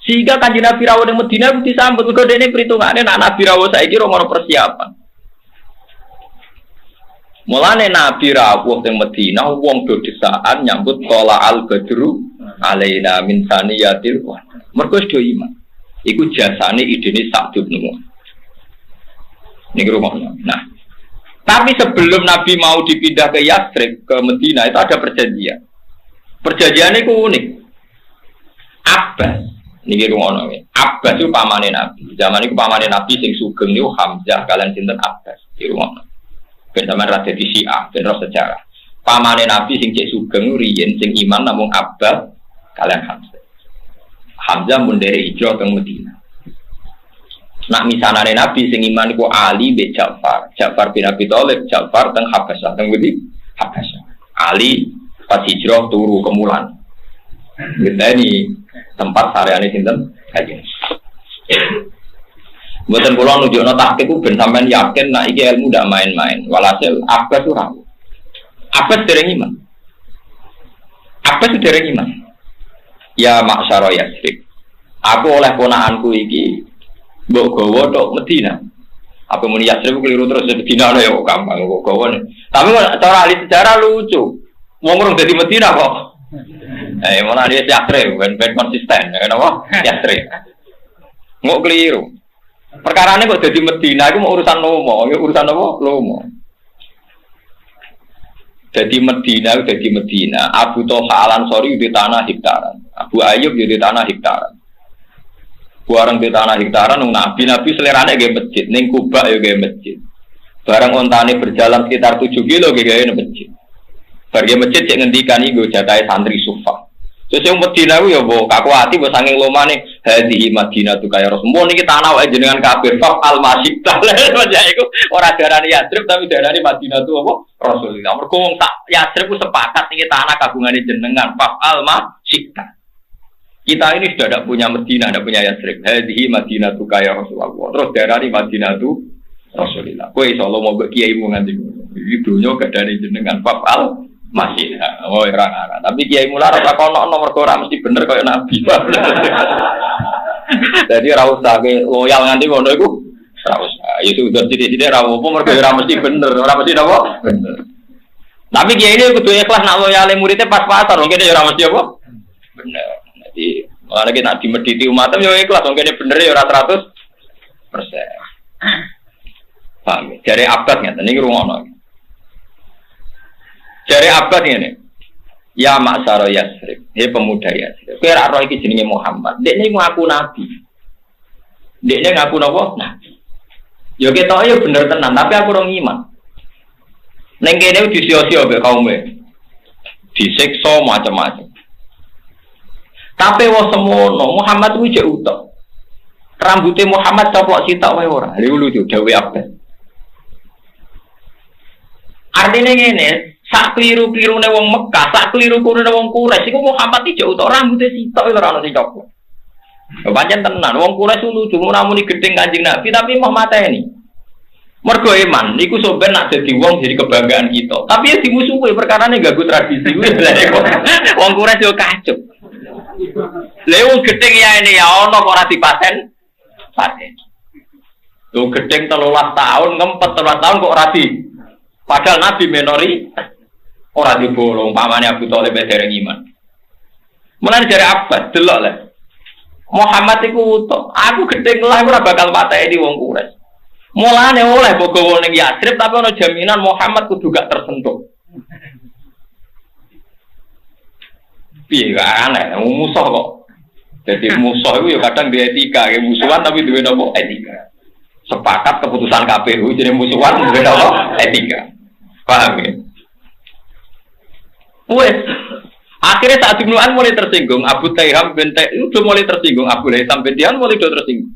Sehingga Kanjeng Nabi rawuh ning Madinah disambut mergo dene perhitungane nek Nabi rawuh saiki ora ono persiapan. Mulane Nabi rawuh ning Madinah wong do desaan nyambut tola al badru alaina min saniyatil wa. Mergo do iman. Iku jasane idene Sa'd bin Mu'adz. Niki rumakno. Nah, tapi sebelum Nabi mau dipindah ke Yatsrib ke Madinah itu ada perjanjian. Perjanjiannya itu unik. Abbas, niki rumakno. Abbas itu pamane Nabi. Zaman itu pamane Nabi sing sugeng niku Hamzah kalian sinten Abbas. Niki rumakno. Ben sampean ra dadi Syiah, ben ro sejarah. Pamane Nabi sing cek sugeng riyen sing iman namung Abbas kalian Hamzah. Hamzah mun dari hijrah ke Madinah. Nak misanane Nabi sing iman iku Ali bin Ja'far. Ja'far bin Abi Thalib, Ja'far teng Habasyah, teng ngendi? Habasyah. Ali pas hijrah turu ke Mulan. Ngenteni tempat sareane sinten? Kanjeng. Mboten kula nunjukno tahqiq ku ben sampean yakin nek iki ilmu ndak main-main. Walhasil Abbas ora. Abbas dereng iman. Abbas dereng iman. Ya maksara Yatsrib. Aku oleh ponakanku iki mbok gawa tok Madinah. Apa muni Yatsrib keliru terus Madinah ya gampang kok gawa. Tapi cara ahli sejarah lucu. Wong urung dadi Madinah kok. Malah dia Yatsrib ben konsisten ya napa? Yatsrib. Ngok keliru. Perkarane kok dadi Madinah iku mau urusan lomo, ya urusan apa? Lomo. Jadi Medina, Abu Thalha Al-Ansari di tanah hektaran, Abu Ayyub di tanah hektaran. Barang di tanah hektaran, Nabi selerane ge masjid, ning Kuba ya ge masjid. Barang ontane berjalan sekitar 7 kilo ge masjid. Barge masjid cek ngendikan iku jatahe santri Sufa. Terus yang Medina ku ya mbok kaku ati mbok saking lomane hadhihi Madinatu kaya Rasulullah niki tanah wae jenengan kafir fa al-masjid. Ya iku ora darani Yatsrib tapi darani Madinatu apa? Rasulullah. Mergo wong sak Yatsrib ku sepakat niki tanah kagungane jenengan fa al-masjid. Kita ini sudah tidak punya Medina, tidak punya Yatsrib. Hadhihi Madinatu kaya Rasulullah. Terus darani Madinatu Rasulullah. Kowe iso lo mau kiai mu nganti iki donya gadane jenengan fa al masih, oh orang-orang. Tapi Kiai Mular rasa kono nomor koran mesti bener kayak Nabi. Jadi rawus lagi loyal nganti kono itu rawus. Ya sudah tidak rawus pun mereka rawus mesti bener, orang mesti apa? Bener. Tapi Kiai ini kudu ikhlas nak loyal muridnya pas-pasan, mungkin dia rawus apa? Bener. Jadi kalau kita nak dimediti umatnya ya ikhlas, mungkin dia bener ya 100%. Paham? Dari abad nggak? Ini rumah. Jare abad ngene. Ya maksara Yatsrib, he pemuda Yatsrib. Kowe ora roh iki jenenge Muhammad. Dekne ngaku nabi. Dekne ngaku napa? Nabi. Ya ketok ya bener tenan, tapi aku ora ngiman. Ning kene disio-sio mbek kaume. Disiksa macam-macam. Tapi wong semono Muhammad kuwi jek utek. Rambute Muhammad coplok sitok wae ora. Lha lucu dawuh abad. Artinya ngene, sak keliru-kelirune wong Mekah, sak keliru-kelirune wong Quraisy iku Muhammad iki jauh tok rambute sitok ora ono sing coplok. Pancen tenan, wong Quraisy lucu namuni gedeng Kanjeng Nabi tapi mau mateni. Mergo iman niku sampeyan nak dadi wong jadi kebanggaan kita. Tapi ya dimusuhi perkarane ganggu tradisi. Wong Quraisy yo kacup. Lha wong gedeng ya ini ya ono kok ora dipaten. Paten. Lho gedeng 13 tahun, ngempet 13 tahun kok ora di. Padahal Nabi minori orang dibolong, pamannya Abu Thalib dereng iman. Mulane dari abad delok le. Muhammad iku utuh. Aku gedeng lah ora bakal pateni wong Quraisy. Mulane oleh bogo ning Yatsrib tapi ana jaminan Muhammad kudu gak tersentuh. Piye gak aneh, musuh kok. Jadi musuh itu ya kadang di etika, musuhan tapi duwe napa etika. Sepakat keputusan KPU jadi musuhan duwe napa etika. Paham ya? Wes, akhirnya saat Ibnu'an mulai tersinggung, Abu Taiham bin Taiham itu mulai tersinggung, Abu Haitham bin Tihan mulai tersinggung.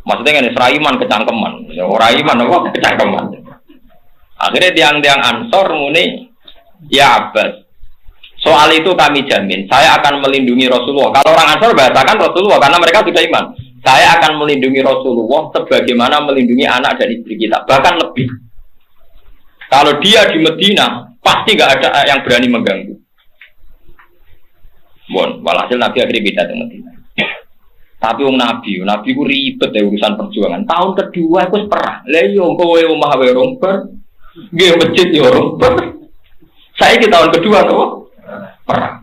Maksudnya ini seraiman kecangkeman, orang iman apa kecangkeman. Akhirnya tiang-tiang Ansor muni, ya Abbas, soal itu kami jamin, saya akan melindungi Rasulullah. Kalau orang Ansor bahasakan Rasulullah karena mereka sudah iman. Saya akan melindungi Rasulullah sebagaimana melindungi anak dan istri kita, bahkan lebih. Kalau dia di Medina, pasti nggak ada yang berani mengganggu. Bon, walhasil Nabi akhirnya beda dengan Medina. Tapi wong nabi ku ribet ya urusan perjuangan. Tahun kedua aku perang. Lah yo kowe omah wae romper. Nggih masjid yo romper. Saiki tahun kedua kok perang.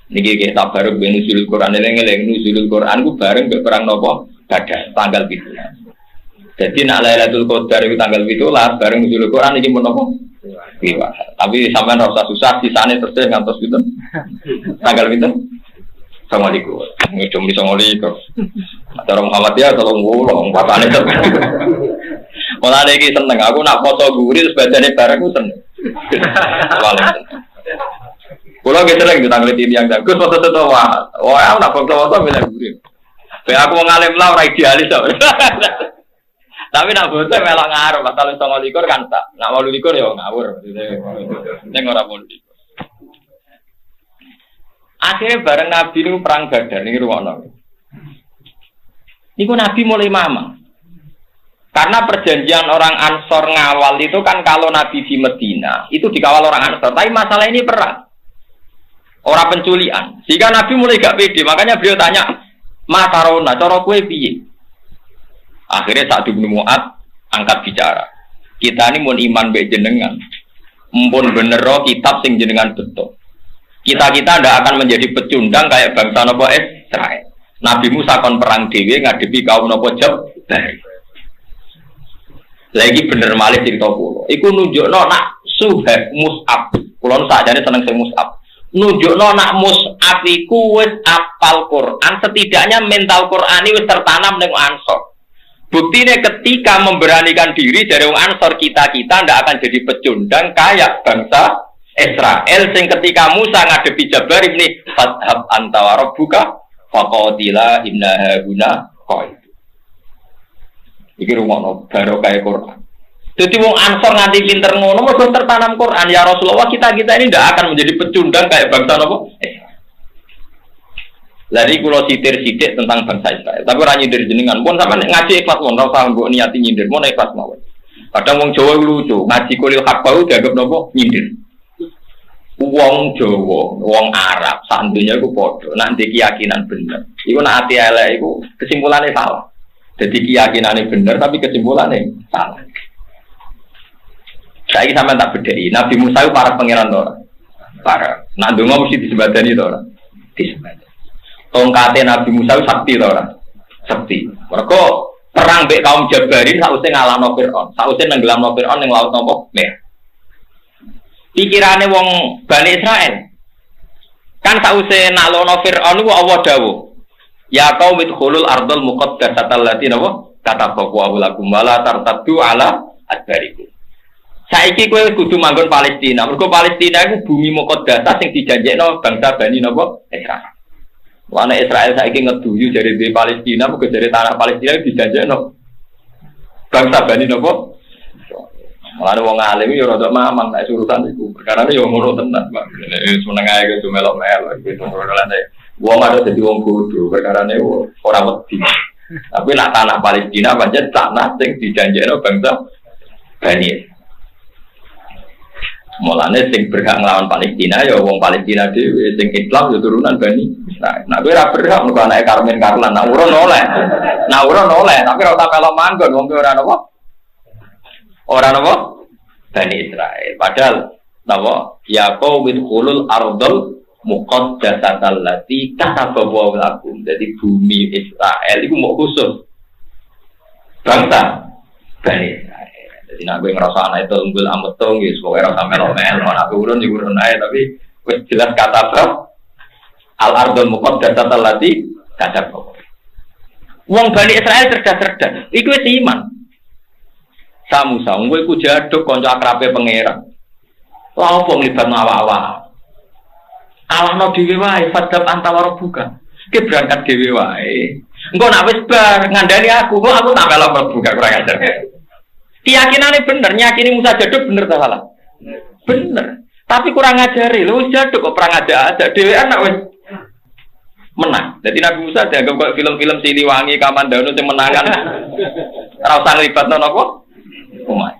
Niki kita bareng ben nuzulul Quran eleng-eleng nuzulul Quran ku bareng mbek perang napa? Badar tanggal 7. Jadi nak Lailatul Qadar itu tanggal 17 bareng nuzulul Quran iki mun napa? Iya. Tapi sampean ora usah susah sisane terus ngantos pinten? Tanggal pinten? Assalamualaikum. Ngecum di Assalamualaikum. Cara Muhammadiyah tolong wong papane to. Mulane iki seneng aku nak foto guri terus badane bareng ku seneng. Kalau kita sering ditanggapi yang jago, foto-foto wah, nak foto-foto bilang gurih. Kayak aku ngalim lah, orang idealis tapi nak foto melak ngaruh, kalau sama likur kan tak, nak mau likur ya ngawur. Ini orang mau likur. Akhirnya bareng Nabi itu perang Badar ini ruang. Ini Nabi mulai mamang. Karena perjanjian orang Ansor ngawal itu kan kalau Nabi di Medina itu dikawal orang Ansor. Tapi masalah ini perang, orang penculian. Sehingga Nabi mulai gak pede. Makanya beliau tanya, Matarona, cara kue piye? Akhirnya Sa'd bin Mu'adz angkat bicara. Kita ini mau iman be jenengan, mumpun bener kitab sing jenengan betul. Kita ndak akan menjadi pecundang kayak bangsa nopo Israel. Nabi Musa kon perang dewe ngadepi kaum nopo Jabbar. Lagi bener malih cerita kula. Iku nunjukno nak Suhaib Mus'ab. Kula sakjane seneng sing Mus'ab. Nunjukno nak Mus'ab iku wis apal Quran, setidaknya mental Qurani wis tertanam ning Ansor. Buktine ketika memberanikan diri dari wong Ansor kita ndak akan jadi pecundang kayak bangsa Israel sing ketika Musa ngadepi Jabbar ini fadhab anta wa rabbuka faqatila inna hauna qaid. Iki rumono barokah Quran. Jadi wong Ansor nganti pinter ngono mergo tertanam Quran. Ya Rasulullah, kita ini ndak akan menjadi pecundang kayak bangsa napa? Lari kula sitir-sitik tentang bangsa Israel. Tapi ora nyindir jenengan. Pun sampean ngaji ikhlas mon ora usah mbok niati nyindir, mon ikhlas mawon. Kadang wong Jawa lucu, ngaji kulil hak bau dianggap napa? Nyindir. Wong Jawa, wong Arab, sandunya iku padha. Nek keyakinan bener. Iku nek ati elek iku kesimpulannya salah. Jadi keyakinannya benar, tapi kesimpulannya salah. Saya sampai tak bedai. Nabi Musa itu para pangeran tora, para. Nak donga mesti disebadani tora, disebadani. Tongkatnya Nabi Musa itu sakti tora, sakti. Mereka perang be kaum Jabarin, sausnya ngalahno Fir'aun, sausnya nenggelamno Fir'aun yang laut nopo merah. Pikirannya wong Bani Israel, kan sausnya nalono Fir'aun itu Allah dawuh. Ya kau mitkhulul ardul muqaddasatal lati napa katabahu lakum wala tartaddu ala adbarikum. Saiki kowe kudu manggon Palestina. Mergo Palestina iku bumi muqaddasah sing dijanjekno bangsa Bani napa Israel. Wana Israel saiki ngeduyu dari di Palestina, mergo dari tanah Palestina dijanjekno bangsa Bani napa. Mulane wong alim yo rada mamang nek urusan iku. Perkarane yo ngono tenan, Pak. Nek seneng ae ku melok-melok gitu ngene. Wong ada jadi wong bodoh, perkarane ora wedi. Tapi nak tanah Palestina pancen tanah sing dijanjekno bangsa Bani. Mulane sing berhak nglawan Palestina ya wong Palestina dhewe, sing Islam ya turunan Bani. Nah kowe ora berhak mergo anake Karmen Karlan, nak urun oleh. Nak urun oleh, tapi ora tak melok manggon wong ora napa? Ora napa? Bani Israil. Padahal napa? Ya qaumul khulul ardul muqaddasatal lati katabahu lakum. Jadi bumi Israel itu mau khusus bangsa Bani Israil. Jadi nak gue ngerasa anak itu unggul ametong, ya pokoknya rasa melo-melo, nak turun di urun aja. Tapi wes jelas kata al ardul muqaddasatal lati katabahu. Wong Bani Israil cerdas-cerdas. Iku wis iman. Musa, gue ku jaduk konco akrabe pangeran. Lah opo nglibatno awak-awak. Allah no dhewe wae fadhab antawara buka. Ki berangkat dhewe wae. Engko nak wis bar ngandani aku, kok aku tak melok buka kurang ajar. Keyakinane bener, nyakini Musa jaduk bener ta salah? Bener. Tapi kurang ngajari, lho wis jaduk kok perang aja dhewean nak wis menang. Jadi Nabi Musa dianggap kok film-film Siliwangi, Kamandanu sing menangan. Ora usah nglibatno napa? Umat.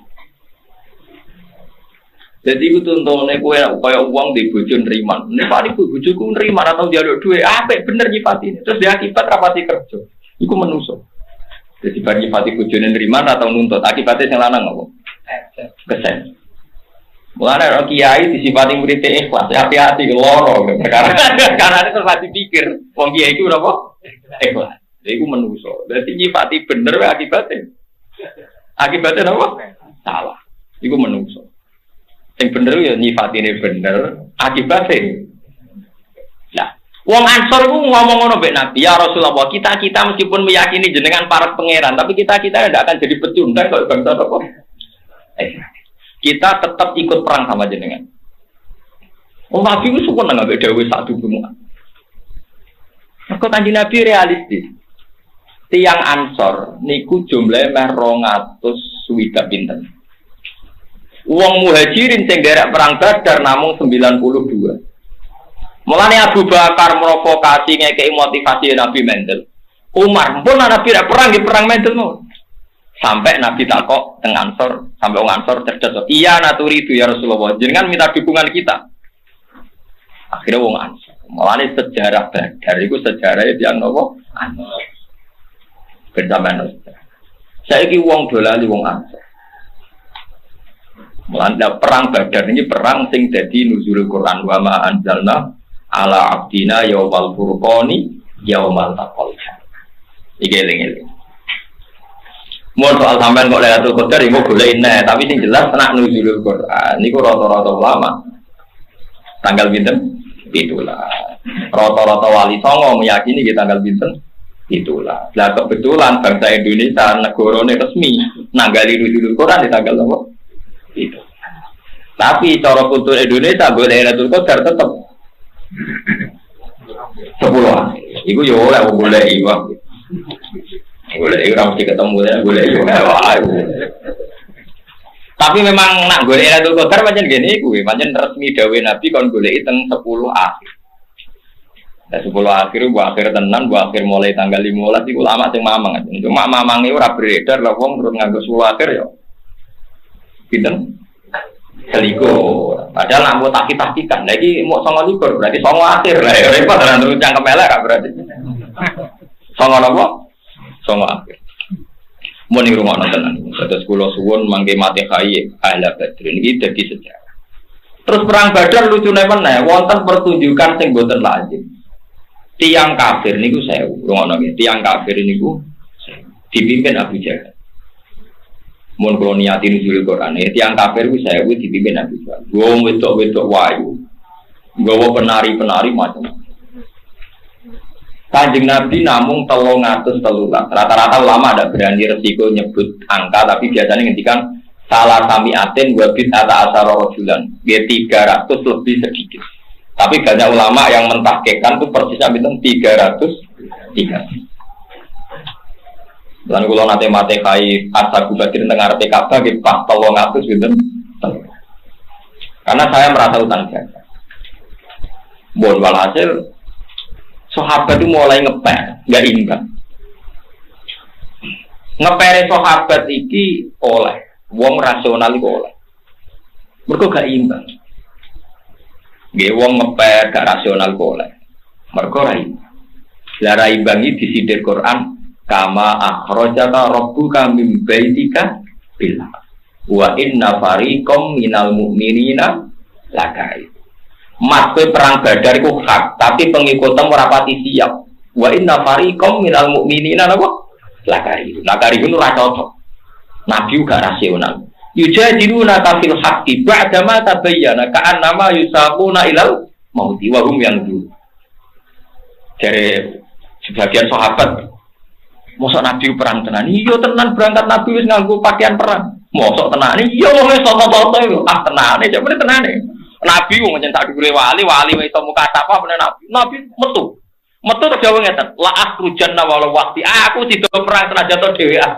Jadi itu tuntune kowe kaya uang di bojo nriman. Nek paling bojoku nriman atau njaluk dhuwit, apik bener nyifati. Terus dia akibat rapati kerja. Iku menungso. Jadi bagi nyifati bojone nriman atau nuntut, akibatnya sing lanang apa? Kesen. Mulane ora kiai disifati murid ikhlas, hati-hati loro karena itu pasti pikir wong kiai iku napa? Ikhlas. Iku menungso. Dadi nyifati bener akibatnya. Akibatnya napa? Salah. Iku menungso. Sing bener ya nyifatine bener, akibatnya. Nah, wong Ansor iku ngomong ngono mbek Nabi, ya Rasulullah, kita meskipun meyakini jenengan para pangeran, tapi kita tidak akan jadi pecundang kalau bangsa apa? Kita tetap ikut perang sama jenengan. Oh Nabi itu suka nggak beda satu semua. Kok Kanjeng Nabi realistis. Tiang Ansor niku jumlahnya 200 swidak pinten. Wong Muhajirin sing derek perang Badar namung 92. Mulane Abu Bakar provokasi ngekei motivasi Nabi Mendel. Umar pun Nabi perang di perang Mendel mau. Sampai Nabi takok teng Ansor, sampai wong Ansor cerdas. Iya naturi itu ya Rasulullah. Jangan minta dukungan kita. Akhirnya wong Ansor. Mulane sejarah Badar itu sejarahnya yang nopo Ansor. Bersamaan. Saiki wong dolali wong Ansor. Mulane perang Badar ini perang sing dadi nuzulul Quran wa ma anzalna ala abdina yaumal furqani yaumal taqal. Iki eling-eling. Mau soal sampean kok Lailatul Qadar iku golek nek, tapi sing jelas tenak nuzulul Quran niku rata-rata ulama. Tanggal pinten? 17. Rata-rata wali songo meyakini ki tanggal pinten? 17. Lah kebetulan bangsa Indonesia negarane resmi nanggali nuzulul Quran di tanggal apa? Itu. Tapi cara kultur Indonesia golek Lailatul Qadar tetep 10. Iku yo oleh golek iku. Boleh orang mesti ketemu ya, boleh juga. Tapi memang nak boleh Lailatul Qadar macam gini, macam resmi dawe Nabi kon boleh teng 10 akhir. Dan 10 akhir, akhir tenan, akhir mulai tanggal 15 itu lama sing mamang. Cuma mamangnya ora beredar lah, wong terus nganggo 10 akhir ya. Pinten? Selikur. Padahal nak mau takik-takikan, lagi mau 29 berarti 9 akhir lah. Repot tenan terus cangkem elek berarti. 9 apa? Songo akhir. Mun ning rumah tenan. Terus kula suwun mangke mate khayi ahla Badr iki dadi sejarah. Terus perang Badar lucune meneh wonten pertunjukan sing boten lazim. Tiang kafir niku 1000. Ngono nggih. Tiang kafir niku dipimpin Abu Jahal. Mun kula niati nuzul Quran, tiang kafir ku 1000 dipimpin Abu Jahal. Wong wedok-wedok wayu. Nggawa penari-penari macam-macam. Kanjeng Nabi namung 313. Rata-rata ulama ada berani resiko nyebut angka, tapi biasanya ngendikan salah samiatin wabid ata asara rajulan. Dia 300 lebih sedikit. Tapi banyak ulama yang mentahkekkan itu persisnya bintang 303. Dan kalau nanti mate kai asa kubatir tengah RPKB gitu pas 300 gitu. Karena saya merasa utang jasa. Bon walhasil sahabat itu mulai ngeper, nggak imbang. Ngepere sahabat iki oleh, wong rasional itu oleh. Mereka gak imbang. Nggih wong ngeper gak rasional itu oleh. Mereka rai. Lah rai imbang iki disindir Quran, kama akhrajaka rabbuka min baitika bil wa inna fariqam minal mu'minina lakai. Maksud perang Badar itu hak, tapi pengikutan merapati siap. Wa inna fariqam minal mu'minina napa? Lakari. Lakari itu ora cocok. Nabi juga rasional. Yujadiluna fil haqqi ba'da ma tabayyana ka'annama yusaquna ilal mauti wa hum yanzur. Dari sebagian sahabat, mosok Nabi perang tenan. Iya tenan berangkat Nabi wis nganggo pakaian perang. Mosok tenan. Iya wong wis toto-toto tenane, jane tenane. Nabi wong nyentak dhuwure wali wis iso muka sapa meneh Nabi metu terus jawab ngeten la akhrujanna walau waqti aku tidak perang senajan to dhewean.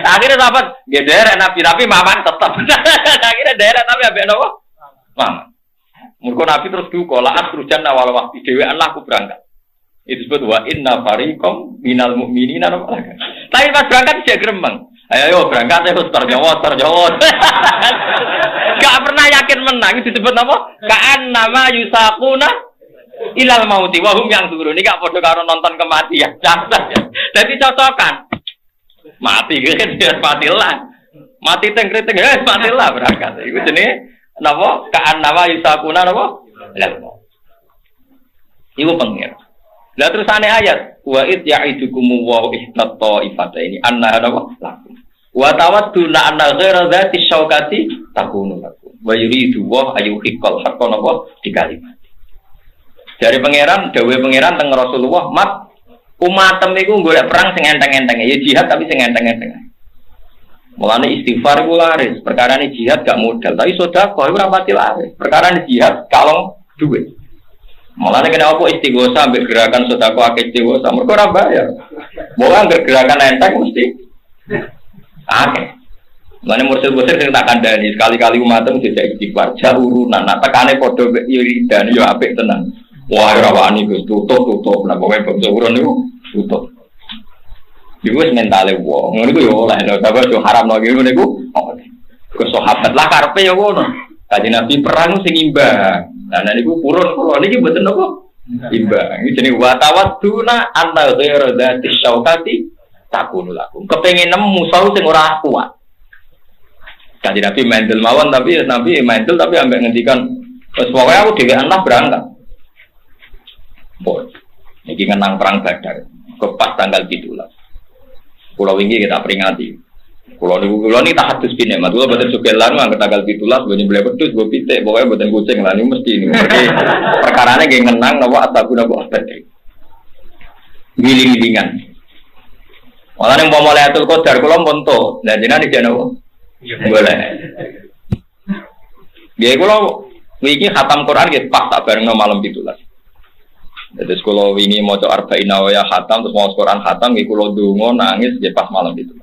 Akhirnya sahabat nggih derek Nabi maman tetep. Akhirnya derek Nabi ambek napa? Maman. Mergo Nabi terus duka la akhrujanna walau waqti dhewean lah aku berangkat. Itu disebut wa inna fariqam minal mu'minina. Tapi pas berangkat dia gremeng. Ayo berangkat ya terjawab. Gak pernah yakin menang disebut apa? Kaan nama yusakuna ilal mauti wahum yang turun. Ini gak podo karo nonton kematian. Jadi cocokan. Mati kan biar matilah. Mati teng-teng matilah berangkat. Iku jenenge napa? Kaan nama yusakuna napa? Ilal mauti. Iku pengir. Lah terusane ayat wa id ya'idukum wa ihtat ta'ifataini anna napa? Lakum. Wa tawadduna anna ghaira dzati syaukati takunu lakum. Wa yuridu wa ayyuhiqqal haqqo napa di kalimat. Dari pangeran, dawuh pangeran teng Rasulullah, "Mat umatem iku golek perang sing enteng-enteng. Ya jihad tapi sing enteng-enteng." Mulane istighfar iku laris, perkarane jihad gak modal, tapi sedekah iku ora pati laris. Perkarane jihad kalong duit. Mulane kena apa istighosa ambek gerakan sedekah akeh istighosa, mergo ora bayar. Mbok anggere gerakan enteng mesti akeh. Mulane mursid-mursid sing tak kandhani sekali-kali umatem dijak istighfar, jak urunan, nak tekane padha iridan yo apik tenan. Wah, ora wani Gus, tutup, nek pokoke bangsa urun niku tutup. Iku wis mentale wong, ngono iku yo oleh lho, tapi yo haram lho ngene niku. Kok sahabat lah karepe yo ngono. Kanjeng Nabi perang sing imbang. Nah niku purun kula niki mboten napa imbang. Iki jenenge wa tawadduna anna ghairu dzati syaukati takunu lakum. Kepengin nemu musuh sing ora kuat. Kanjeng Nabi mendel mawon tapi Nabi mendel tapi ambek ngendikan wis pokoke aku dhewean lah berangkat. Boy. Niki ngenang perang Badar. Kepas tanggal 17. Kula wingi kita peringati. Kulo ni tak hadus bine, mat kulo boten sugelan mah tanggal 17 bene beli pedus go pitik, pokoke boten kucing lah niku mesti niku. Perkarane nggih ngenang napa ataku napa abadi. Giling-gilingan. Malah ning umpama Lailatul Qadar kulo monto, lah jenengan iki napa? Boleh. Nggih kulo wingi khatam Quran nggih pas tak barengno malam 17. Terus kulo wingi maca arba'in nawaya khatam terus maca Quran khatam nggih kulo ndonga nangis nggih pas malam 17.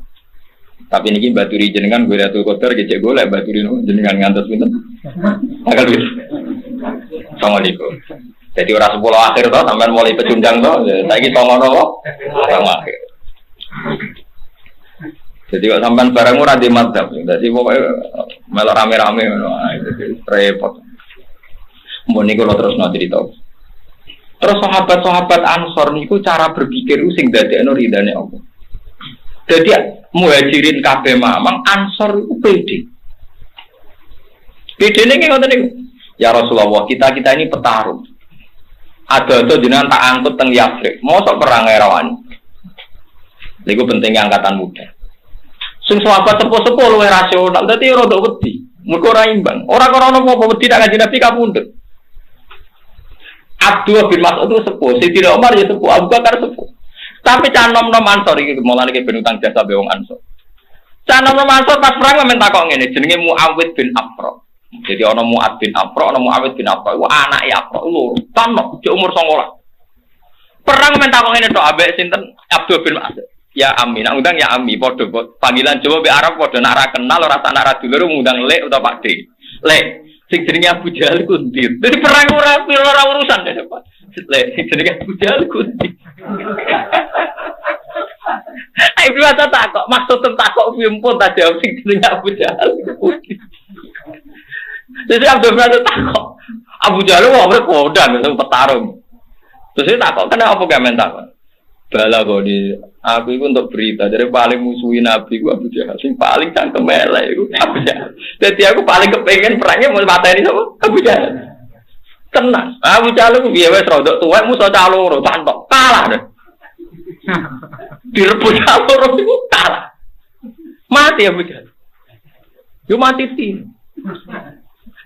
Tapi niki baturi jenengan Lailatul Qadar gecek golek baturi jenengan ngantos pinten? Tanggal piro? Assalamualaikum. Jadi ora 10 akhir to sampean mulai pecundang to, saiki 9 kok. Akhir. Jadi kok sampean barang ora di madzhab. Dadi pokoke melok rame-rame ngono. Repot. Mbon niku terusno cerita. Terus sahabat-sahabat Ansor niku cara berpikir sing dadekno ridane Allah. Jadi muhajirin kabeh mamang Ansor itu pede. Pedene nggih ngoten niku. Ya Rasulullah, kita ini petarung. Ada jenengan tak angkut teng Yathrib. Mosok perang rawani. Niku pentingnya angkatan muda. Sing sahabat sepuh-sepuh luwih rasional, dadi ora ndok wedi. Mergo ora imbang. Ora krana apa wedi tak kanjeng Nabi kapundhut. Abdullah bin Mas'ud itu sepuh, Sayyidina Umar ya sepuh, Abu Bakar sepuh. Tapi canom-nom Ansor iki mulane iki ben utang jasa be wong Ansor. Canom-nom Ansor pas perang men takok ngene, jenenge Muawid bin Afra. Jadi ana Muad bin Afra, ana Muawid bin Afra. Iku anake Afra loro. Tanok di umur 19. Perang men takok ngene tok ambek sinten Abdul bin Mas'ud. Ya Ami, nak undang ya Ami padha panggilan Jawa be Arab padha nak ra kenal ora tak nak ra dulur ngundang Lek utawa Pak D. Lek sing jenenge Abu Jahal ku ndi? Dadi perang ora urusan deh, Pak. Lek sing jenenge Abu Jahal ku ndi? Ibu ata takok, maksud takok pimpun ta jawab sing jenenge Abu Jahal. Jadi Abdul Rahman takok, Abu Jahal wae kodang petarung. Terus takok, kenapa gak mentak? Bala kok di aku itu untuk berita dari paling musuhin Nabi ku Abu Jahal, sing paling cangkem elek iku Abu Jahal. Dadi aku paling kepengen perangnya mau mateni sapa? Abu Jahal. Tenang. Abu Jahal ku piye wis rodok tuwek musuh caloro cantok. Kalah deh. Direbut caloro iku kalah. Mati Abu Jahal. Yo mati tin.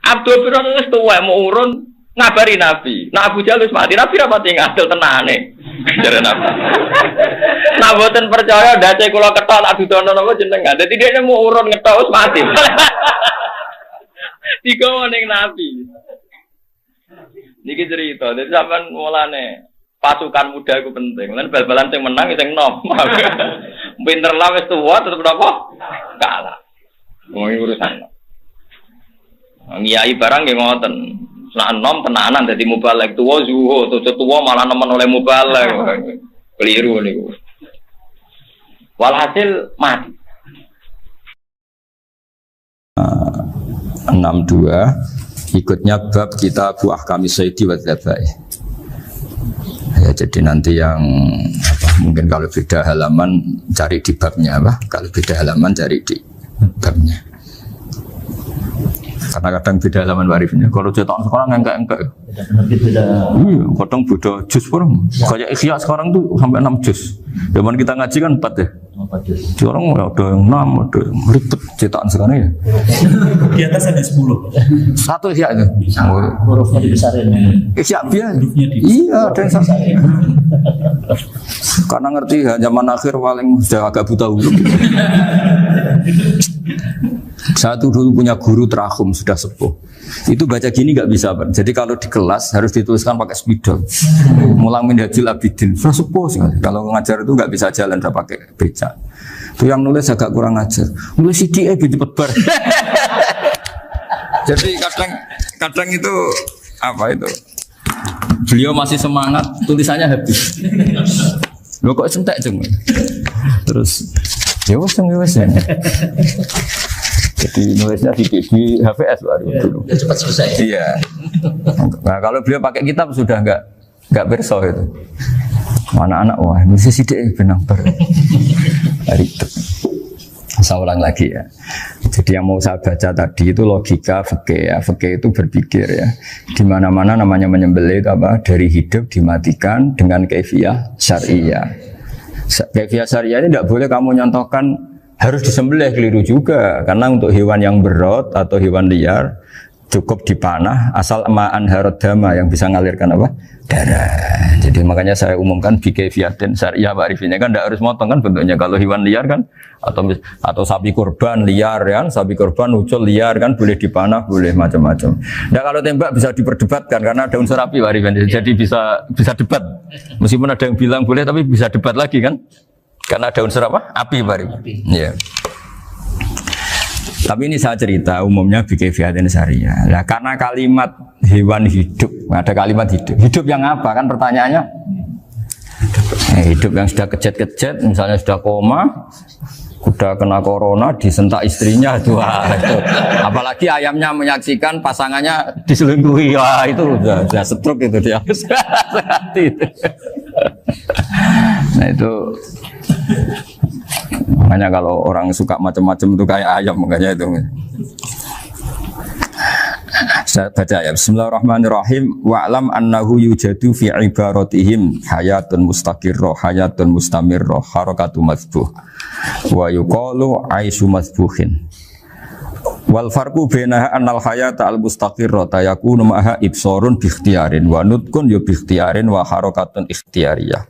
Abdul Firman wis tuwek mau urun ngabari Nabi. Nah Abu Jahal wis mati. Nabi ra pati ngadil tenane. Jare Nabi. Nah mboten percaya ndace kula ketok tak dudono napa jenengan. Dadi dhekne mau urun ngetok wis mati. Digawa ning Nabi. Niki cerita, dadi sampean mulane pasukan muda iku penting. Lan bal-balan sing menang sing enom. Pinter lah wis tuwa tetep napa? Kalah. Wong urusan. Ngiyai barang nggih ngoten. Nek enom tenanan dadi mubalek tuwa zuhud, tuwa malah nemen oleh mubalek. Keliru niku. Walhasil mati. 62 ikutnya bab kita buah kami sayyidi wa dzabai. Ya, jadi nanti yang mungkin kalau beda halaman cari di babnya kalau beda halaman cari di babnya. Karena kadang beda halaman warifnya. Kalau cetak sekarang enggak. Beda. Iya, kadang beda juz pun. Kayak Ikhya sekarang tuh sampai 6 juz. Zaman kita ngaji kan 4 ya. 4 juz. Sekarang ada yang 6, ada yang ribet cetakan sekarang ya. Di atas ada 10. Satu Ikhya itu. Hurufnya dibesarin. Ikhya biar. Iya, ada yang sama. Karena ngerti ya, zaman akhir paling sudah agak buta huruf. Saya tuh dulu punya guru terakhum sudah sepuh. Itu baca gini nggak bisa, Pak. Jadi kalau di kelas harus dituliskan pakai spidol. Mulang Minhajul Abidin. Sudah sepuh sekali. Kalau ngajar itu nggak bisa jalan, udah pakai beca. Itu yang nulis agak kurang ajar. Nulis CDE cepet bar. Jadi kadang itu apa itu? Beliau masih semangat, tulisannya habis. Lo kok sentek cuma. Terus ya wes. Jadi nulisnya di HVS baru dulu. Ya cepat selesai. Iya. Nah kalau beliau pakai kitab sudah enggak berso itu. Anak-anak wah nulis sidik benang ber. Hari itu. Saya ulang lagi ya. Jadi yang mau saya baca tadi itu logika fikih ya. Fikih itu berpikir ya. Di mana-mana namanya menyembelih itu apa? Dari hidup dimatikan dengan kaifiyah syariah. Kaifiyah syariah ini tidak boleh kamu nyontohkan harus disembelih, keliru juga. Karena untuk hewan yang berat atau hewan liar cukup dipanah asal ma'an harad dama yang bisa mengalirkan apa? Darah. Jadi makanya saya umumkan bikaifiyatin syariah ma'rifiyah kan tidak harus motong kan bentuknya. Kalau hewan liar kan atau sapi kurban liar kan, sapi kurban ucul liar kan boleh dipanah, boleh macam-macam. Nah kalau tembak bisa diperdebatkan karena ada unsur api ma'rifiyah. Jadi bisa debat. Meskipun ada yang bilang boleh tapi bisa debat lagi kan? Karena ada unsur apa? Api baru. Ya. Tapi ini saya cerita umumnya bikaifiyatin syariah. Nah, karena kalimat hewan hidup, ada kalimat hidup. Hidup yang apa? Kan pertanyaannya. Hidup yang sudah kejet-kejet, misalnya sudah koma, sudah kena corona, disentak istrinya itu. Apalagi ayamnya menyaksikan pasangannya diselingkuhi. Wah, itu sudah stroke itu dia. Nah, itu makanya kalau orang suka macam-macam itu kayak ayam makanya itu. Saya baca ya. Bismillahirrahmanirrahim. Wa'lam annahu yujadu fi ibaratihim hayatun mustaqirrah, hayatun mustamirrah, harakatu mazbuh. Wa yuqalu aisyu mazbuhin. Wal farqu bainaha annal hayata al mustaqirrah yakunu ma'ha ibsarun bi ikhtiyarin wa nutqun bi ikhtiyarin wa harakatun ikhtiyariyah.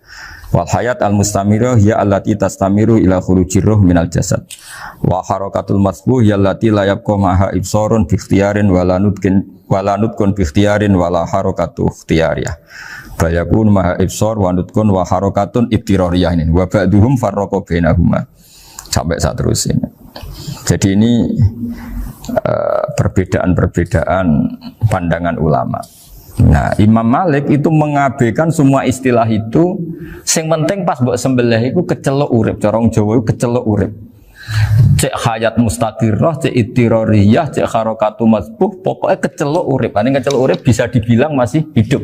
Wal hayat al mustamirah ya allati tastamiru ila khurujir ruh minal jasad. Wa harakatul masbuh ya allati la yabqa ma'ha ibsarun bi ikhtiyarin wa la nutqun bi ikhtiyarin wa la harakatu ikhtiyariyah. Bayakun ma'ha ibsar wa nutqun wa harakatun ibtirariyah ini. Wa ba'duhum farraqa bainahuma. Sampai saat terus ini. Jadi ini perbedaan-perbedaan pandangan ulama. Nah, Imam Malik itu mengabaikan semua istilah itu. Sing penting pas mbok sembelih iku kecelok urip, cara wong Jawa iku kecelok urip. Cek hayat mustaqirrah, cek ittirariyah, cek harakatu mazbuh, pokoknya kecelok urip. Ini kecelok urip bisa dibilang masih hidup.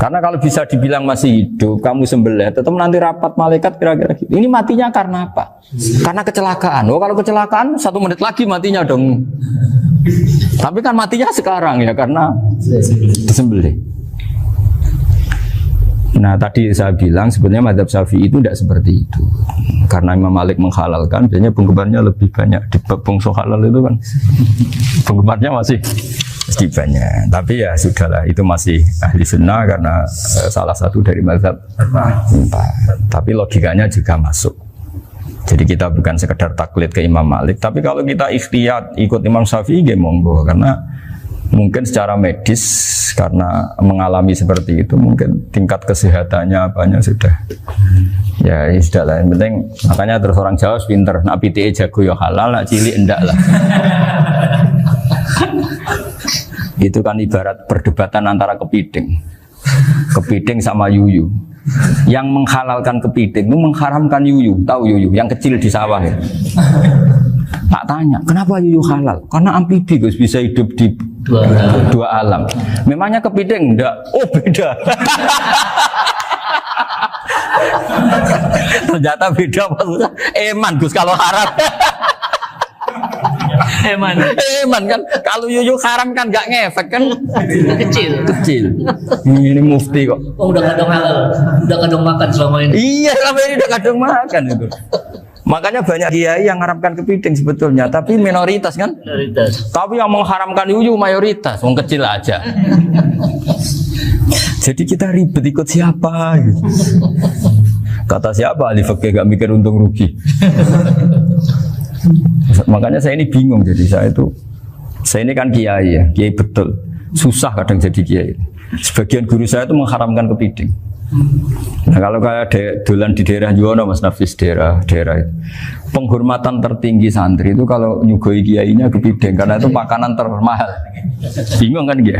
Karena kalau bisa dibilang masih hidup, kamu sembelih, tetap nanti rapat malaikat kira-kira gitu. Ini matinya karena apa? Karena kecelakaan. Oh, kalau kecelakaan 1 menit lagi matinya dong. Tapi kan matinya sekarang ya karena disembelih. Nah tadi saya bilang sebenarnya mazhab Syafi'i itu tidak seperti itu. Karena Imam Malik menghalalkan, biasanya penggemarnya lebih banyak di bangsa halal itu kan. Penggemarnya masih banyak. Tapi ya sudahlah, itu masih ahli sunnah karena salah satu dari mazhab 4. Tapi logikanya juga masuk. Jadi kita bukan sekedar taklid ke Imam Malik, tapi kalau kita ikhtiyat ikut Imam Syafi'i ya monggo, karena mungkin secara medis karena mengalami seperti itu mungkin tingkat kesehatannya apanya sudah ya sudah lah, yang penting makanya terus orang Jawa pinter, nak PTE jago ya halal, nak cilik enggak lah. Itu kan ibarat perdebatan antara kepiting sama yuyu. Yang menghalalkan kepiting itu mengharamkan yuyu, tahu yuyu yang kecil di sawah ya. Tak tanya, kenapa yuyu halal? Karena amfibi Gus, bisa hidup di dua alam. Memangnya kepiting enggak? Oh beda. Ternyata beda maksudnya. Eman Gus kalau haram. Eman kan kalau yuyu haram kan nggak ngefek kan kecil. Ini mufti kok. Oh udah kadang halal, udah kadang makan selama ini. Iya selama ini udah kadang makan itu. Makanya banyak kiai yang mengharamkan kepiting sebetulnya, tapi minoritas kan. Minoritas. Tapi yang mengharamkan yuyu mayoritas, wong kecil aja. Jadi kita ribet ikut siapa? Gitu. Kata siapa ahli fikih gak mikir untung rugi. Makanya saya ini bingung, jadi saya ini kan kiai ya, kiai betul, susah kadang jadi kiai. Sebagian guru saya itu mengharamkan kepiting. Nah kalau kayak dolan di daerah Juwono Mas Nafis daerah itu, penghormatan tertinggi santri itu kalau nyugoi kiainya kepiting karena itu makanan termahal. Bingung kan dia?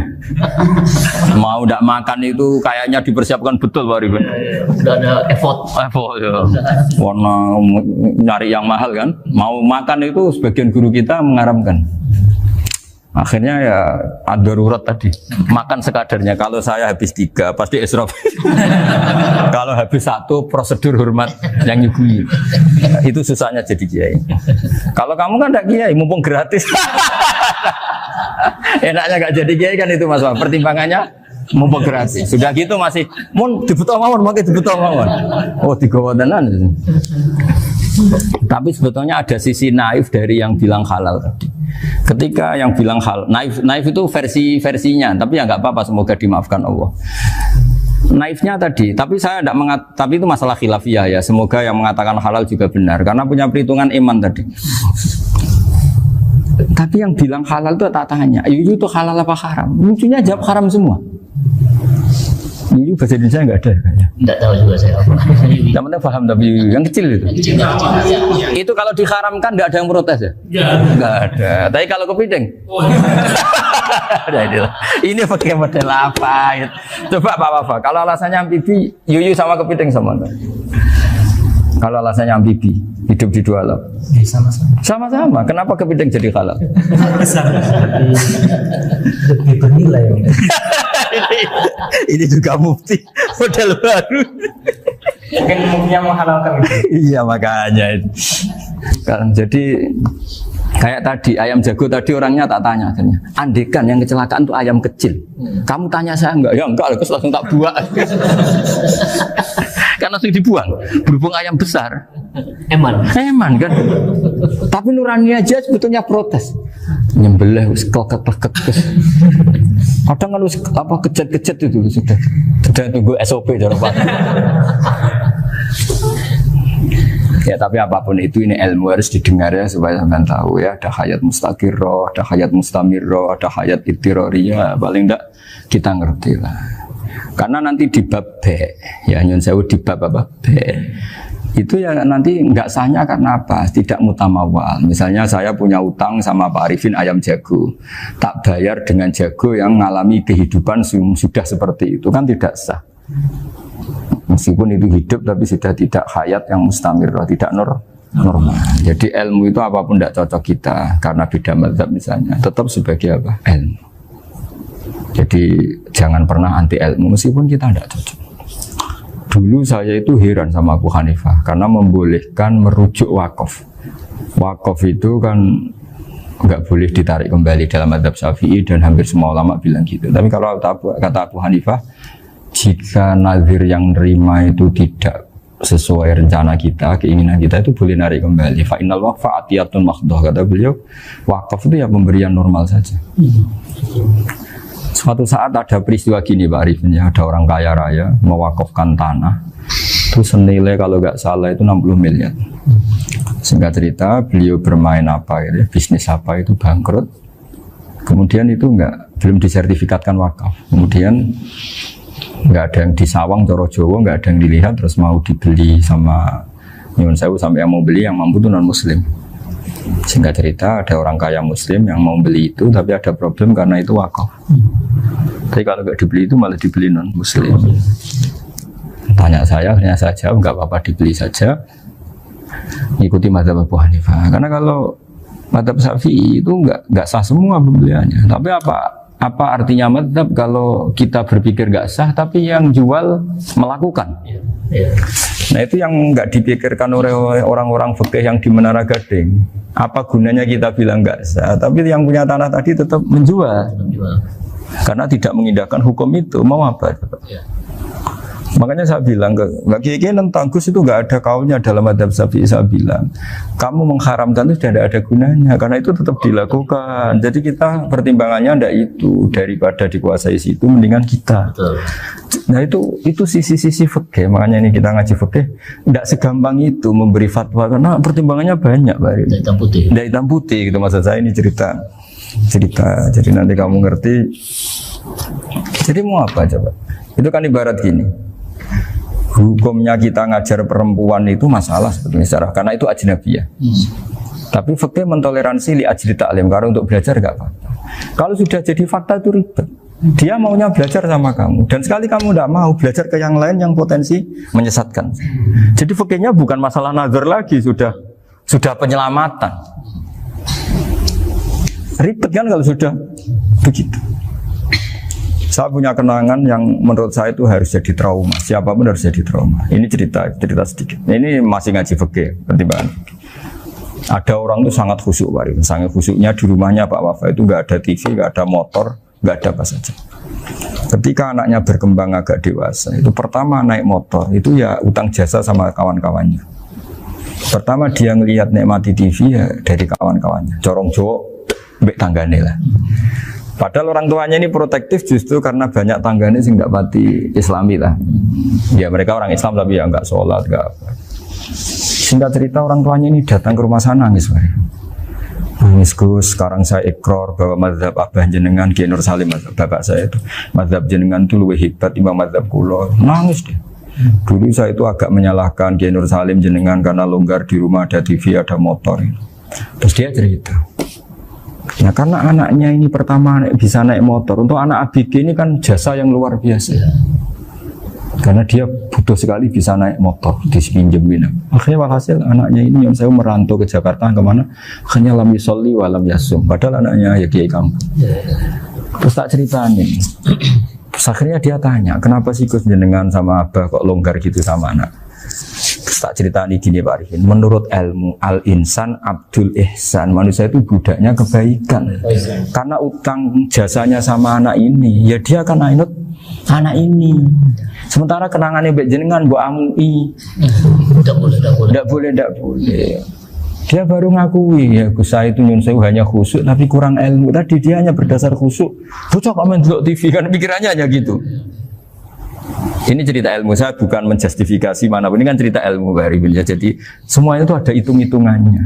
Mau tidak makan itu kayaknya dipersiapkan betul Pak Rifan. Udah ada effort ya. Warna nyari yang mahal kan. Mau makan itu sebagian guru kita mengharamkan. Akhirnya ya ada darurat tadi. Makan sekadarnya. Kalau saya habis 3 pasti israf. Kalau habis 1 prosedur hormat yang nyugui. Itu susahnya jadi kiai. Kalau kamu kan tidak kiai, mumpung gratis. Enaknya gak jadi kiai kan itu Mas. Pertimbangannya mumpung gratis. Sudah gitu masih mun dibutuh mawon, makai dibutuh mawon. Oh digawa tenan. Tapi sebetulnya ada sisi naif dari yang bilang halal tadi. Ketika yang bilang halal, naif itu versinya, tapi ya nggak apa-apa, semoga dimaafkan Allah. Naifnya tadi, tapi saya tidak tapi itu masalah khilafiyah ya. Semoga yang mengatakan halal juga benar, karena punya perhitungan iman tadi. Tapi yang bilang halal itu tak tanya, itu halal apa haram? Lucunya jawab haram semua. Ini bahasa Indonesia nggak ada kayaknya. Nggak tahu juga saya apa. Yang penting paham tapi yang kecil itu. Itu kalau diharamkan nggak ada yang protes ya? Nggak ada. Tapi kalau kepiting, ini pakai model apa? Coba Pak. Kalau alasannya amfibi, yuyu sama kepiting sama. Kalau alasannya amfibi, hidup di 2 alam. Sama-sama. Kenapa kepiting jadi halal? Lebih bernilai. Ini juga mufti model baru. Mungkin muftinya menghalalkan itu. Iya makanya itu. Kan jadi kayak tadi ayam jago tadi orangnya tak tanya akhirnya. Andekan yang kecelakaan itu ayam kecil. Kamu tanya saya enggak? Ya enggak, terus langsung tak buang. Kan langsung dibuang. Berhubung ayam besar. Eman kan. Tapi nurani aja sebetulnya protes. Nyembelih kekek. Kadang kalau apa kejat itu sudah tunggu SOP jangan lupa. Ya tapi apapun itu ini ilmu harus didengar ya supaya sampean tahu ya, ada hayat mustaqirroh, ada hayat mustamirroh, ada hayat ittiroriyah, paling enggak kita ngerti lah. Karena nanti di bab B, ya nyun sewu di bab apa B, itu ya nanti nggak sahnya karena apa? Tidak mutamawal. Misalnya saya punya utang sama Pak Arifin ayam jago, tak bayar dengan jago yang mengalami kehidupan sudah seperti itu kan tidak sah. Meskipun itu hidup tapi sudah tidak hayat yang mustamir, tidak normal. Jadi ilmu itu apapun tidak cocok kita karena beda mazhab misalnya, tetap sebagai apa? Ilmu. Jadi jangan pernah anti ilmu meskipun kita tidak cocok. Dulu saya itu heran sama Abu Hanifah karena membolehkan merujuk wakaf. Wakaf itu kan nggak boleh ditarik kembali dalam mazhab Syafi'i dan hampir semua ulama bilang gitu. Tapi kalau kata Abu Hanifah, jika nazir yang nerima itu tidak sesuai rencana kita, keinginan kita itu boleh narik kembali. Fa innal waqfa atiyatun makhdoh, kata beliau. Wakaf itu ya pemberian normal saja. Suatu saat ada peristiwa gini Pak Arifin ya, ada orang kaya raya mewakafkan tanah itu senilai kalau nggak salah itu 60 miliar. Singkat cerita beliau bermain apa gitu, bisnis apa itu bangkrut, kemudian itu belum disertifikatkan wakaf, kemudian nggak ada yang disawang coro Jawa, nggak ada yang dilihat, terus mau dibeli sama nyuwun sewu sampai yang mau beli yang mampu itu non muslim. Singkat cerita ada orang kaya muslim yang mau beli itu tapi ada problem karena itu wakaf. Tapi kalau nggak dibeli itu malah dibeli non muslim. Tanya saya, akhirnya saya jawab nggak apa-apa dibeli saja, ikuti mazhab Abu Hanifah. Karena kalau Madzhab Syafi'i itu enggak sah semua pembeliannya. Tapi apa artinya madzhab kalau kita berpikir enggak sah tapi yang jual melakukan? Nah itu yang enggak dipikirkan oleh orang-orang fikih yang di Menara Gading. Apa gunanya kita bilang enggak sah, tapi yang punya tanah tadi tetap menjual. Karena tidak mengindahkan hukum itu, mau apa? Makanya saya bilang ke Kiai tentang Gus itu nggak ada kaulnya dalam madzhab Syafi'i. Saya bilang kamu mengharamkan itu sudah ada gunanya karena itu tetap dilakukan. Jadi kita pertimbangannya ndak itu, daripada dikuasai situ mendingan kita. Betul. Nah itu sisi-sisi fikih. Makanya ini kita ngaji fikih ndak segampang itu memberi fatwa karena pertimbangannya banyak, Pak. Ndak hitam putih gitu maksud saya, ini cerita. Jadi nanti kamu ngerti. Jadi mau apa coba? Itu kan ibarat gini. Hukumnya kita ngajar perempuan itu masalah sebetulnya secara, karena itu ajnabiyah. Tapi fikih mentoleransi li ajli ta'lim, karena untuk belajar enggak apa-apa. Kalau sudah jadi fakta itu ribet. Dia maunya belajar sama kamu, dan sekali kamu tidak mau belajar ke yang lain yang potensi menyesatkan. Jadi fikihnya bukan masalah nazar lagi, sudah penyelamatan. Ribet kan kalau sudah begitu. Saya punya kenangan yang menurut saya itu harus jadi trauma. Siapapun harus jadi trauma. Ini cerita sedikit. Ini masih ngaji fikih, pertimbangan. Ada orang itu sangat khusyuk, Pak. Sangat khusyuknya di rumahnya Pak Wafa itu nggak ada TV, nggak ada motor, nggak ada apa saja. Ketika anaknya berkembang agak dewasa, itu pertama naik motor, itu ya utang jasa sama kawan-kawannya. Pertama dia ngelihat nikmati TV ya dari kawan-kawannya. Corong Jawa, mbek tanggane lah. Padahal orang tuanya ini protektif justru karena banyak tangganya sih nggak pati Islami lah. Ya mereka orang Islam tapi ya nggak sholat, nggak apa. Singkat cerita orang tuanya ini datang ke rumah sana nangis, nangis Gus. Sekarang saya ikrar bahwa mazhab abah jenengan Kiai Nur Salim, bapak saya itu mazhab jenengan itu lebih hebat timbang mazhab kula. Nangis deh. Dulu saya itu agak menyalahkan Kiai Nur Salim jenengan karena longgar di rumah ada TV ada motor. Terus dia cerita. Nah karena anaknya ini pertama bisa naik motor, untuk anak ABG ini kan jasa yang luar biasa. Karena dia butuh sekali bisa naik motor, dipinjemin. Akhirnya walhasil anaknya ini yang saya merantau ke Jakarta kemana, hanya lam yusolli wa lam yasum. Padahal anaknya ya kiai kampung. Terus tak ceritain. Terus akhirnya dia tanya, kenapa sih Gus jenengan sama abah kok longgar gitu sama anak? Tak cerita ini gini Pak Arifin, menurut ilmu al-insan abdul ihsan, manusia itu budaknya kebaikan. Karena utang jasanya sama anak ini, ya dia akan ainut anak ini. Sementara kenangannya mbek jenengan mbok amui. Tidak boleh. Dia baru ngakui ya Gus saya itu nyun sewu hanya khusyuk tapi kurang ilmu. Tadi dia hanya berdasar khusyuk. Bocah kok main delok TV kan pikirannya hanya gitu. Ini cerita ilmu, saya bukan menjustifikasi manapun, ini kan cerita ilmu Pak Arifin. Jadi semuanya itu ada hitung-hitungannya.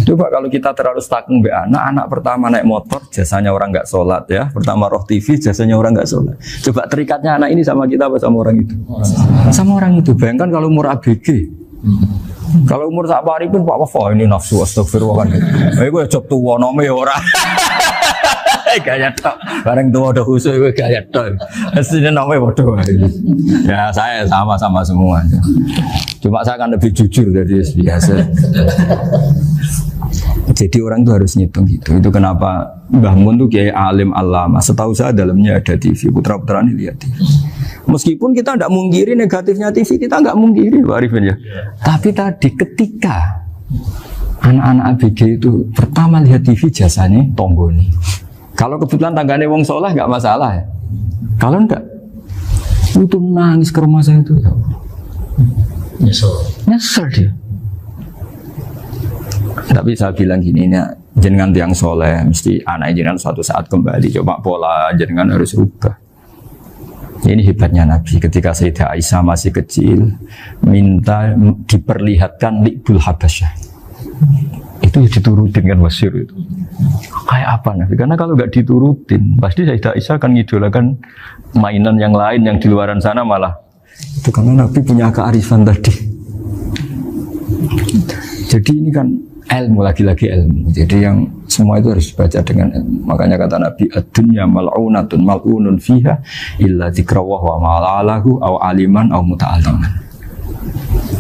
Coba kalau kita terlalu stagnan anak pertama naik motor, jasanya orang nggak sholat ya. Pertama roh TV, jasanya orang nggak sholat. Coba terikatnya anak ini sama kita apa sama orang itu? Sama orang itu. Bayangkan kalau umur ABG. Kalau umur sak Arifin Pak Wafa ini nafsu astagfirullah kan. Gue job tua nome orang. Gaya tok, bareng tua udah khusus gue gaya tok. Aslinya namanya bodoh. Ya saya sama semua. Cuma saya kan lebih jujur dari biasa. Jadi orang itu harus ngitung gitu. Itu kenapa Mbah Mun tuh kayak alim alama. Setahu saya dalamnya ada TV. Putra-putra ini lihat TV. Meskipun kita tidak mungkiri negatifnya TV, kita nggak mungkiri Pak Arifin ya. Tapi tadi ketika anak-anak ABG itu pertama lihat TV jasanya tonggoni. Kalau kebetulan tanggane wong soleh nggak masalah ya. Kalau enggak, itu nangis ke rumah saya itu. Nyesel dia. Tapi saya bilang gini, ini jenengan tiang soleh, mesti anak jenengan suatu saat kembali. Coba pola jenengan harus rubah. Ini hebatnya Nabi. Ketika Sayyidah Aisyah masih kecil, minta diperlihatkan Li'bul Habasyah. Itu diturutin kan masyhur itu. Kayak apa Nabi? Karena kalau nggak diturutin, pasti Sayyidah Aisyah akan ngidolakan mainan yang lain yang di luaran sana malah. Itu karena Nabi punya kearifan tadi. Jadi ini kan ilmu, lagi-lagi ilmu. Jadi yang semua itu harus dibaca dengan ilmu. Makanya kata Nabi, ad-dunya mal'unatun mal'unun fiha illa dzikrawah wa ma'alahu aw aliman aw muta'alliman.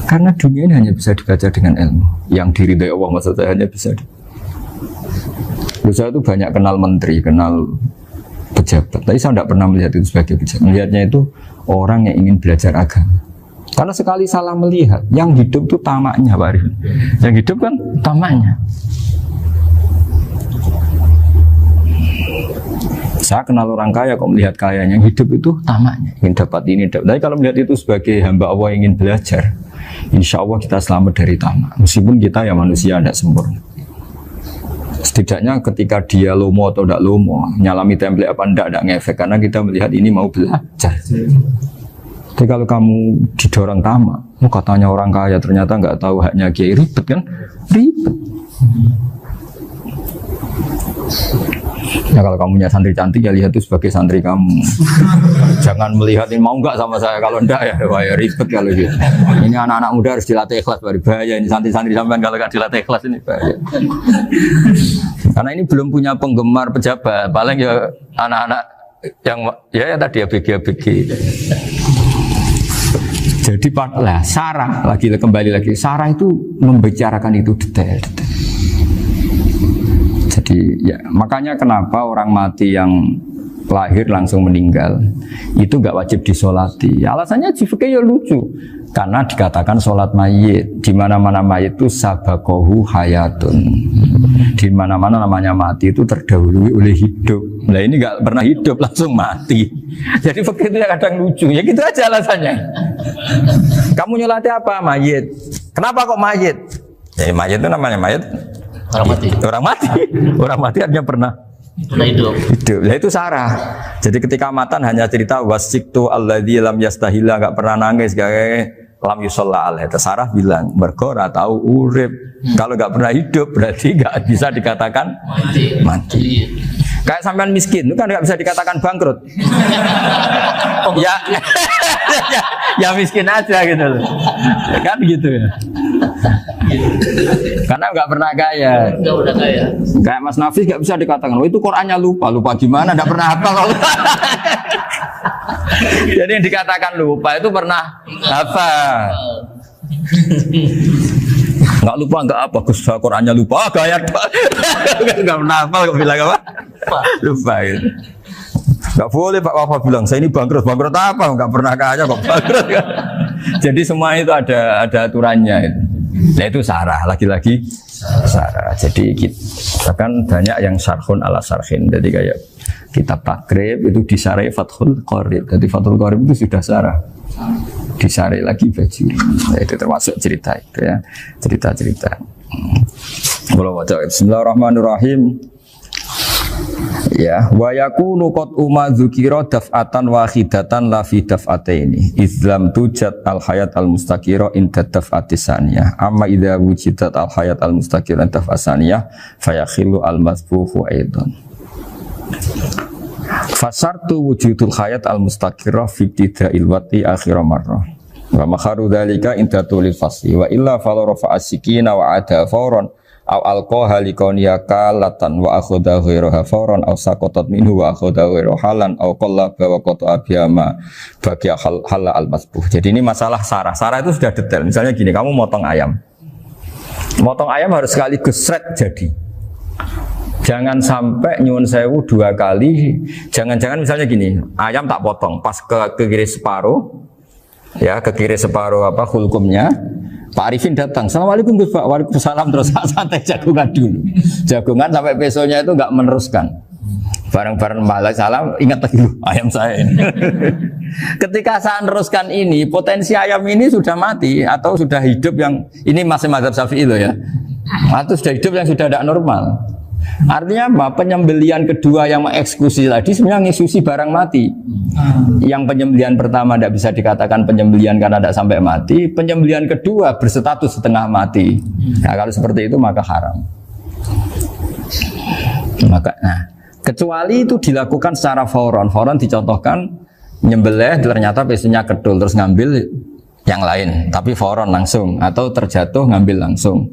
Karena dunia ini hanya bisa dibaca dengan ilmu. Yang diridhai Allah maksud saya hanya bisa. Saya itu banyak kenal menteri, kenal pejabat. Tapi saya tidak pernah melihat itu sebagai pejabat. Melihatnya itu orang yang ingin belajar agama. Karena sekali salah melihat, yang hidup itu tamaknya, Pak Arif. Yang hidup kan tamaknya. Saya kenal orang kaya kok melihat kayanya, yang hidup itu tamaknya, ingin dapat ini, dapat. Tapi kalau melihat itu sebagai hamba Allah yang ingin belajar, insya Allah kita selamat dari tamak. Meskipun kita ya manusia tidak sempurna. Setidaknya ketika dia lomo atau tidak lomo, nyalami template apa tidak ngefek, karena kita melihat ini mau belajar. Tapi kalau kamu didorong tamak, katanya orang kaya ternyata nggak tahu haknya kiai, ribet kan? Ribet. Ya kalau kamu punya santri cantik ya lihat itu sebagai santri kamu. Jangan melihat ini mau nggak sama saya, kalau enggak ya ribet kalau gitu. Ini anak-anak muda harus dilatih ikhlas, baru bahaya ini santri-santri sampean kalau nggak dilatih ikhlas ini bahaya. Karena ini belum punya penggemar pejabat, paling ya anak-anak yang ya tadi ABG. Jadi lah Sarah kembali lagi Sarah itu membicarakan itu detail. Jadi ya makanya kenapa orang mati yang lahir langsung meninggal itu nggak wajib disolati. Alasannya fikih ya lucu karena dikatakan sholat mayit di mana-mana mayit itu sabakohu hayatun. Di mana-mana namanya mati itu terdahului oleh hidup. Nah ini nggak pernah hidup langsung mati. Jadi fikih itu kadang lucu. Ya gitu aja alasannya. Kamu nyolati apa? Mayit. Kenapa kok mayit? Ya mayit itu namanya mayit. Orang mati. Orang mati. Orang mati artinya pernah hidup. Ya itu Sarah. Jadi ketika matan hanya cerita wasiktu alladzi lam yastahila, nggak pernah nangis, lam yusalla alaih. Sarah bilang mergo ora tahu urip. Kalau nggak pernah hidup berarti nggak bisa dikatakan mati. Kayak sampean miskin itu kan nggak bisa dikatakan bangkrut. ya miskin aja gitu loh. Ya kan gitu ya. Karena nggak pernah kaya. Kayak Mas Nafis nggak bisa dikatakan, oh itu Qurannya lupa gimana? Nggak pernah hafal. Jadi yang dikatakan lupa itu pernah hafal. Nggak lupa nggak apa, Qurannya lupa, gaya nggak pernah hafal kok bilang apa? Lupa itu. Nggak boleh Pak Wafa bilang saya ini bangkrut apa? Nggak pernah kaya kok bangkrut kan? Jadi semua itu ada aturannya itu. Nah itu Sarah, lagi-lagi Sarah. Jadi kita kan banyak yang syarhun ala syarhin. Jadi kayak kitab takrib itu disarai Fathul Qorib. Jadi Fathul Qorib itu sudah Sarah. Disarai lagi Bajuri. Nah, itu termasuk cerita itu ya. Cerita-cerita. Bismillahirrahmanirrahim. Ya, wa yakunu qad dzukira daf'atan wahidatan la fi daf'ataini izlam tujad al hayat al mustaqira inda daf'atis saniyah amma idza wujidat al hayat al mustaqira inda daf'asaniyah fayakhilu al masbuhu aidan fasartu wujudul hayat al mustaqira fi ibtida'il wati akhir marrah wa makharu dzalika inda tulil fasli wa illa fala rafa as-sikina wa ada fawran aw alqaha liqaniya latan wa akhadha ghayraha fawran aw saqatat minhu wa akhadha ghayraha halan aw qallaba wa qata abiyama bagi hal al masbuh. Jadi ini masalah Sarah. Sarah itu sudah detail. Misalnya gini, kamu motong ayam. Motong ayam harus sekaligus shred jadi. Jangan sampai nyuwun sewu 2 kali. Jangan-jangan misalnya gini, ayam tak potong pas ke kiri separuh. Ya, ke kiri separuh apa hulkumnya. Pak Arifin datang, assalamualaikum Gus Pak, waalaikumsalam, terus santai jagungan dulu, jagungan sampai besoknya itu nggak meneruskan, bareng-bareng balik salam, ingat lagi ayam saya ini. Ketika saya meneruskan ini, potensi ayam ini sudah mati atau sudah hidup yang ini masih mazhab Syafi'i loh ya, atau sudah hidup yang sudah tidak normal. Artinya apa? Penyembelian kedua yang mengeksekusi tadi sebenarnya ngeksusi barang mati. Yang penyembelian pertama tidak bisa dikatakan penyembelian karena tidak sampai mati. Penyembelian kedua berstatus setengah mati. Nah, kalau seperti itu maka haram. Kecuali itu dilakukan secara fauron. Fauron dicontohkan nyembelih ternyata pesunya kedul terus ngambil yang lain, tapi fauron langsung atau terjatuh ngambil langsung.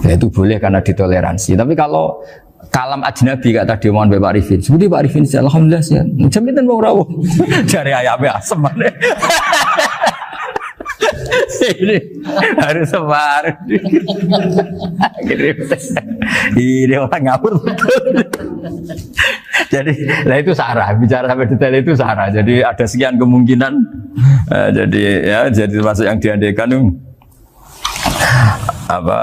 Ya itu boleh karena ditoleransi. Tapi kalau kalam ajnabi kata tadi mohon Pak Arifin, seperti Pak Arifin alhamdulillah sih. Jaminan mau rawuh. Dari ayamnya asem. ini harus separuh. Ini orang ngawur betul. Jadi, lah itu sarah. Bicara sampai detail itu sarah. Jadi ada sekian kemungkinan. Jadi ya, jadi termasuk yang diandaikan apa?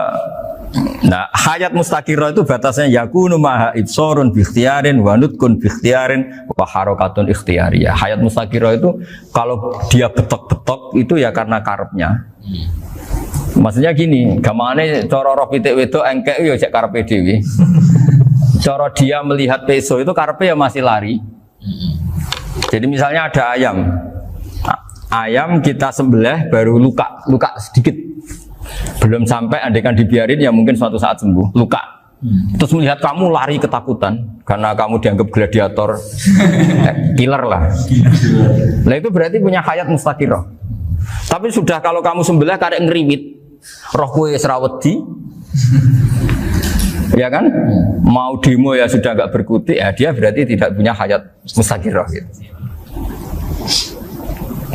Nah, hayat mustaqirah itu batasnya yakunu maha ibsorun biikhtiarin wa nutkun biikhtiarin wa harakatun ikhtiyariyah. Hayat mustaqirah itu kalau dia betok-betok itu ya karena karepnya. Maksudnya gini, gamane cara roh pitik wedok engkek yo cek karepe dhewe. Cara dia melihat peso itu karepe ya masih lari. Jadi misalnya ada ayam. Ayam kita sembelih baru luka sedikit. Belum sampai andaikan dibiarin ya mungkin suatu saat sembuh, luka. Terus melihat kamu lari ketakutan karena kamu dianggap gladiator, killer lah. Nah itu berarti punya hayat mustaqirah. Tapi sudah kalau kamu sembelih karek ngeriwit, roh kue serawedi, ya kan? Mau demo ya sudah nggak berkutik, ya dia berarti tidak punya hayat mustaqirah. Gitu.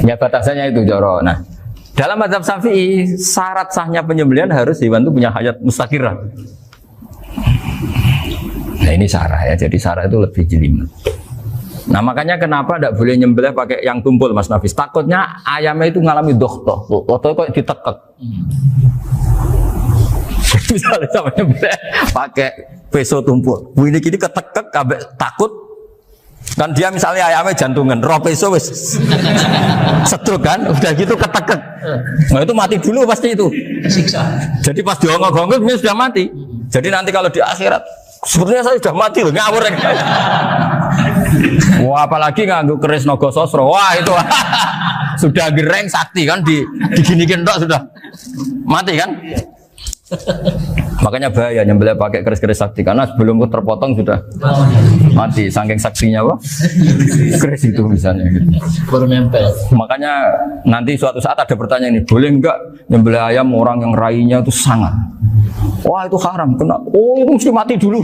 Ya batasannya itu Joro. Nah. Dalam mazhab Syafi'i, syarat sahnya penyembelihan harus hewan itu punya hayat mustaqirah. Nah ini sarah ya, jadi sarah itu lebih jelimet. Nah makanya kenapa tidak boleh nyembelih pakai yang tumpul Mas Nafis? Takutnya ayamnya itu ngalami dohtoh, dohtoh kok ditekek. Misalnya sama nyembelih pakai peso tumpul, ini gini ketekek, takut. Kan dia misalnya ayamnya jantungan, roh peso wis setruk kan, udah gitu ketekek. Nah itu mati dulu pasti itu. Siksa. Jadi pas diongok-ongok dia sudah mati. Jadi nanti kalau di akhirat, sepertinya saya sudah mati loh, ngawur. Wah apalagi nganggo keris naga sosro, wah itu sudah gereng sakti kan, diginikin tok sudah mati kan. Makanya bahaya nyembelih pakai keris-keris sakti karena sebelum terpotong sudah mati saking saksinya apa? Keris itu misalnya gitu. Baru nempel. Makanya nanti suatu saat ada pertanyaan ini, boleh enggak nyembelih ayam orang yang rainya itu sangat? Wah itu haram, kena. Oh itu mesti mati dulu.